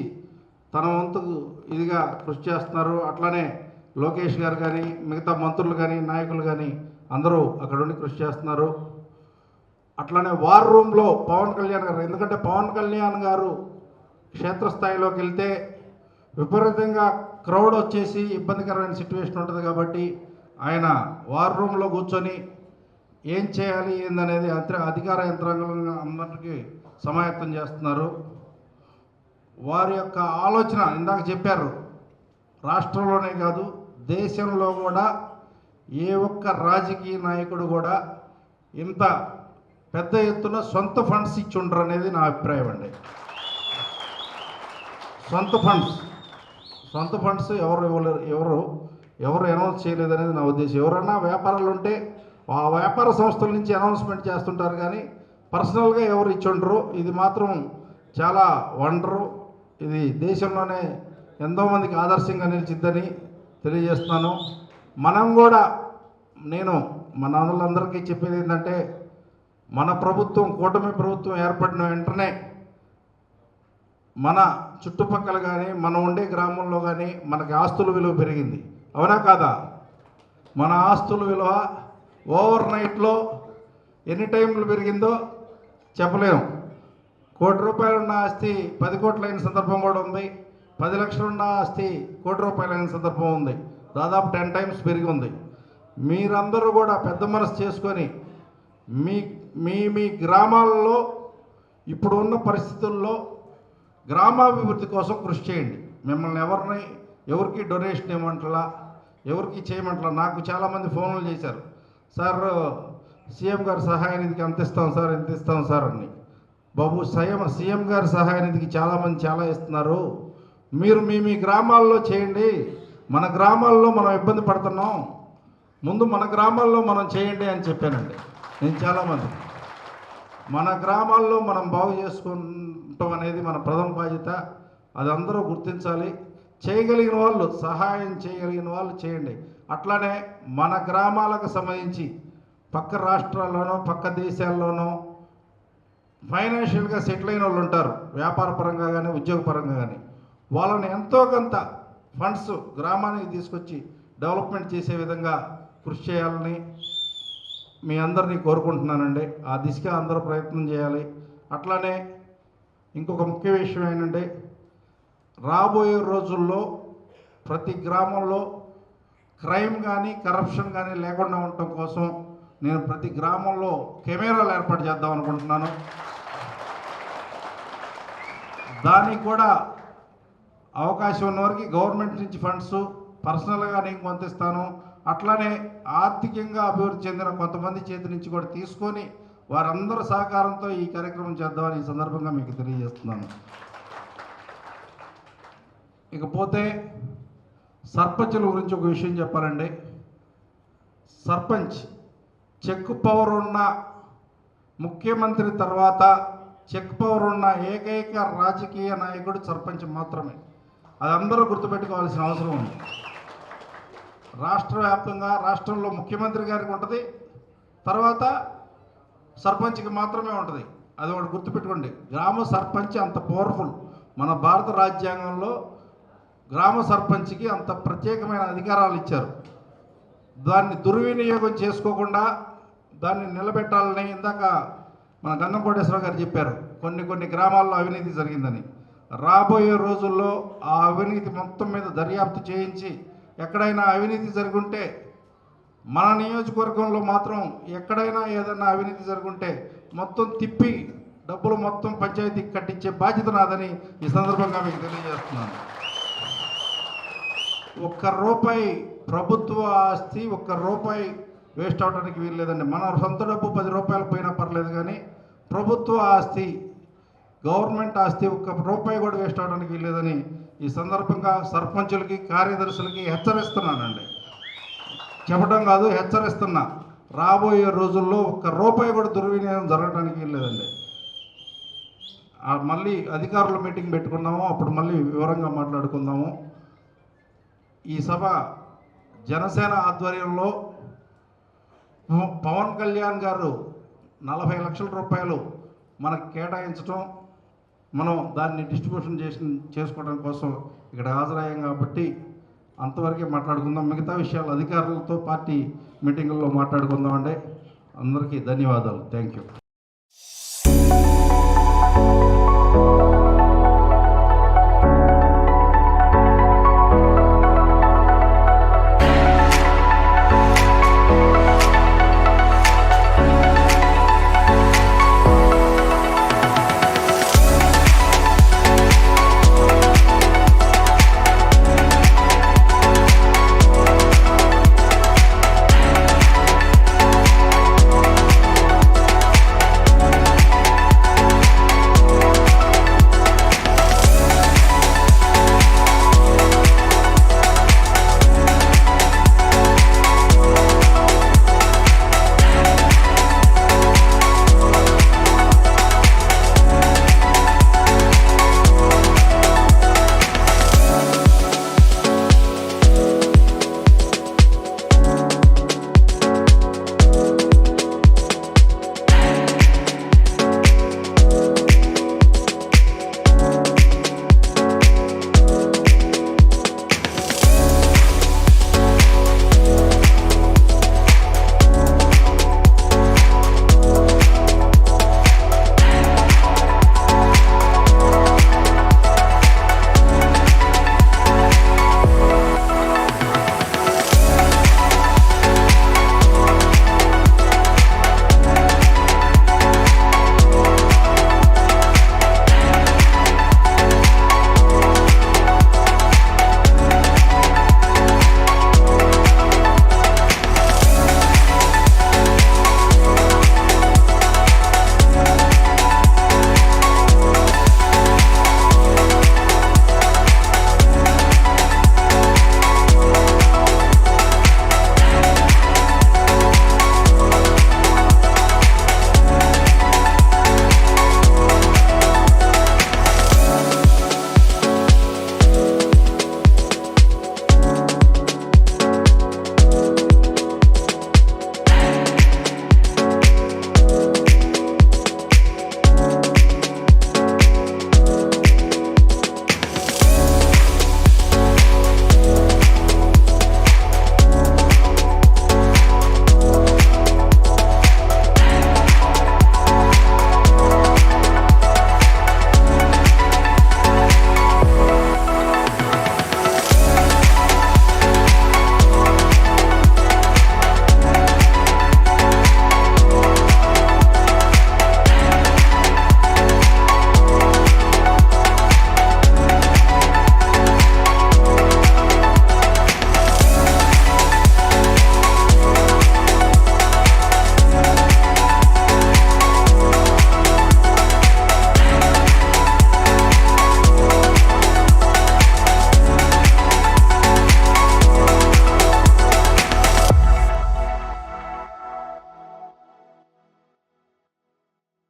తన వంతుకు ఇదిగా కృషి చేస్తున్నారు. అట్లానే లోకేష్ గారు కానీ, మిగతా మంత్రులు కానీ, నాయకులు కానీ అందరూ అక్కడ ఉండి కృషి చేస్తున్నారు. అట్లానే వార్ రూమ్లో పవన్ కళ్యాణ్ గారు, ఎందుకంటే పవన్ కళ్యాణ్ గారు క్షేత్రస్థాయిలోకి వెళ్తే విపరీతంగా క్రౌడ్ వచ్చేసి ఇబ్బందికరమైన సిచ్యువేషన్ ఉంటుంది కాబట్టి ఆయన వార్ రూమ్లో కూర్చొని ఏం చేయాలి ఏందనేది అధికార యంత్రాంగం అందరికీ సమాయత్తం చేస్తున్నారు. వారి యొక్క ఆలోచన ఇందాక చెప్పారు, రాష్ట్రంలోనే కాదు దేశంలో కూడా ఏ ఒక్క రాజకీయ నాయకుడు కూడా ఇంత పెద్ద ఎత్తున సొంత ఫండ్స్ ఇచ్చి ఉండరు అనేది నా అభిప్రాయం అండి. సొంత ఫండ్స్ ఎవరు అనౌన్స్ చేయలేదనేది నా ఉద్దేశం. ఎవరైనా వ్యాపారాలు ఉంటే ఆ వ్యాపార సంస్థల నుంచి అనౌన్స్మెంట్ చేస్తుంటారు కానీ పర్సనల్గా ఎవరు ఇచ్చి ఉండరు. ఇది మాత్రం చాలా వండరు. ఇది దేశంలోనే ఎంతోమందికి ఆదర్శంగా నిలిచిద్దని తెలియజేస్తున్నాను. మనం కూడా, నేను మన వాళ్ళందరికీ చెప్పేది ఏంటంటే, మన ప్రభుత్వం, కూటమి ప్రభుత్వం ఏర్పడిన వెంటనే మన చుట్టుపక్కల కానీ, మనం ఉండే గ్రామంలో కానీ మనకి ఆస్తుల విలువ పెరిగింది. అవునా కాదా? మన ఆస్తుల విలువ ఓవర్ నైట్లో ఎన్ని టైంలు పెరిగిందో చెప్పలేము. 1 కోటి రూపాయలు ఉన్న ఆస్తి 10 కోట్లు అయిన సందర్భం కూడా ఉంది. 10 లక్షలు ఉన్న ఆస్తి 1 కోటి రూపాయలు అయిన సందర్భం ఉంది. దాదాపు 10 టైమ్స్ పెరిగి ఉంది. మీరందరూ కూడా పెద్ద మనసు చేసుకొని మీ గ్రామాలలో ఇప్పుడు ఉన్న పరిస్థితుల్లో గ్రామాభివృద్ధి కోసం కృషి చేయండి. మిమ్మల్ని ఎవరికి డొనేషన్ ఇవ్వమంటలా, ఎవరికి చేయమంటలా. నాకు చాలామంది ఫోన్లు చేశారు, సార్ సీఎం గారి సహాయ నిధికి అంత ఇస్తాం సార్, ఎంత ఇస్తాం సార్ అని. బాబు, సీఎం గారి సహాయ నిధికి చాలామంది చాలా ఇస్తున్నారు. మీరు మీ గ్రామాల్లో చేయండి. మన గ్రామాల్లో మనం ఇబ్బంది పడుతున్నాం, ముందు మన గ్రామాల్లో మనం చేయండి అని చెప్పానండి నేను చాలామంది. మన గ్రామాల్లో మనం బాగు చేసుకుంటాం అనేది మన ప్రథమ బాధ్యత. అది అందరూ గుర్తించాలి. చేయగలిగిన వాళ్ళు, సహాయం చేయగలిగిన వాళ్ళు చేయండి. అట్లానే మన గ్రామాలకు సంబంధించి పక్క రాష్ట్రాల్లోనో పక్క దేశాల్లోనో ఫైనాన్షియల్గా సెటిల్ అయిన వాళ్ళు ఉంటారు, వ్యాపార పరంగా కానీ ఉద్యోగపరంగా కానీ. వాళ్ళని ఎంతో కొంత ఫండ్స్ గ్రామానికి తీసుకొచ్చి డెవలప్మెంట్ చేసే విధంగా కృషి చేయాలని మీ అందరినీ కోరుకుంటున్నానండి. ఆ దిశగా అందరూ ప్రయత్నం చేయాలి. అట్లానే ఇంకొక ముఖ్య విషయం ఏంటంటే, రాబోయే రోజుల్లో ప్రతి గ్రామంలో క్రైమ్ కానీ కరప్షన్ కానీ లేకుండా ఉండటం కోసం నేను ప్రతి గ్రామంలో కెమెరాలు ఏర్పాటు చేద్దాం అనుకుంటున్నాను. దానికి కూడా అవకాశం ఉన్నవారికి గవర్నమెంట్ నుంచి ఫండ్స్, పర్సనల్గా నేను కొంత ఇస్తాను. అట్లానే ఆర్థికంగా అభివృద్ధి చెందిన కొంతమంది చేతి నుంచి కూడా తీసుకొని వారందరూ సహకారంతో ఈ కార్యక్రమం చేద్దామని ఈ సందర్భంగా మీకు తెలియజేస్తున్నాను. ఇకపోతే సర్పంచుల గురించి ఒక విషయం చెప్పాలండి. సర్పంచ్ చెక్ పవర్ ఉన్న ముఖ్యమంత్రి తర్వాత చెక్ పవర్ ఉన్న ఏకైక రాజకీయ నాయకుడు సర్పంచ్ మాత్రమే. అది అందరూ గుర్తుపెట్టుకోవాల్సిన అవసరం ఉంది. రాష్ట్ర వ్యాప్తంగా రాష్ట్రంలో ముఖ్యమంత్రి గారికి ఉంటుంది, తర్వాత సర్పంచ్కి మాత్రమే ఉంటుంది. అది ఒకటి గుర్తుపెట్టుకోండి. గ్రామ సర్పంచ్ అంత పవర్ఫుల్. మన భారత రాజ్యాంగంలో గ్రామ సర్పంచ్కి అంత ప్రత్యేకమైన అధికారాలు ఇచ్చారు. దాన్ని దుర్వినియోగం చేసుకోకుండా దాన్ని నిలబెట్టాలని ఇందాక మన గంగం కోటేశ్వరరావు గారు చెప్పారు. కొన్ని గ్రామాల్లో అవినీతి జరిగిందని. రాబోయే రోజుల్లో ఆ అవినీతి మొత్తం మీద దర్యాప్తు చేయించి ఎక్కడైనా అవినీతి జరుగుంటే, మన నియోజకవర్గంలో మాత్రం ఎక్కడైనా ఏదైనా అవినీతి జరుగుంటే మొత్తం తిప్పి డబ్బులు మొత్తం పంచాయతీకి కట్టించే బాధ్యత నాదని ఈ సందర్భంగా మీకు తెలియజేస్తున్నాను. ఒక్క రూపాయి ప్రభుత్వ ఆస్తి ఒక్క రూపాయి వేస్ట్ అవడానికి వీలు లేదండి. మన సొంత డబ్బు 10 రూపాయలు పోయినా పర్లేదు, కానీ ప్రభుత్వ ఆస్తి, గవర్నమెంట్ ఆస్తి ఒక్క రూపాయి కూడా వేస్ట్ అవడానికి వీలు లేదని ఈ సందర్భంగా సర్పంచులకి, కార్యదర్శులకి హెచ్చరిస్తున్నానండి. చెప్పడం కాదు, హెచ్చరిస్తున్నా. రాబోయే రోజుల్లో ఒక్క రూపాయి కూడా దుర్వినియోగం జరగడానికి వీలు లేదండి. మళ్ళీ అధికారుల మీటింగ్ పెట్టుకున్నాము, అప్పుడు మళ్ళీ వివరంగా మాట్లాడుకుందాము. ఈ సభ జనసేన ఆధ్వర్యంలో పవన్ కళ్యాణ్ గారు 40 లక్షల రూపాయలు మనకు కేటాయించడం, మనం దాన్ని డిస్ట్రిబ్యూషన్ చేసుకోవడం కోసం ఇక్కడ హాజరయ్యాం కాబట్టి అంతవరకే మాట్లాడుకుందాం. మిగతా విషయాలు అధికారులతో పార్టీ మీటింగుల్లో మాట్లాడుకుందామండి. అందరికీ ధన్యవాదాలు. Thank you.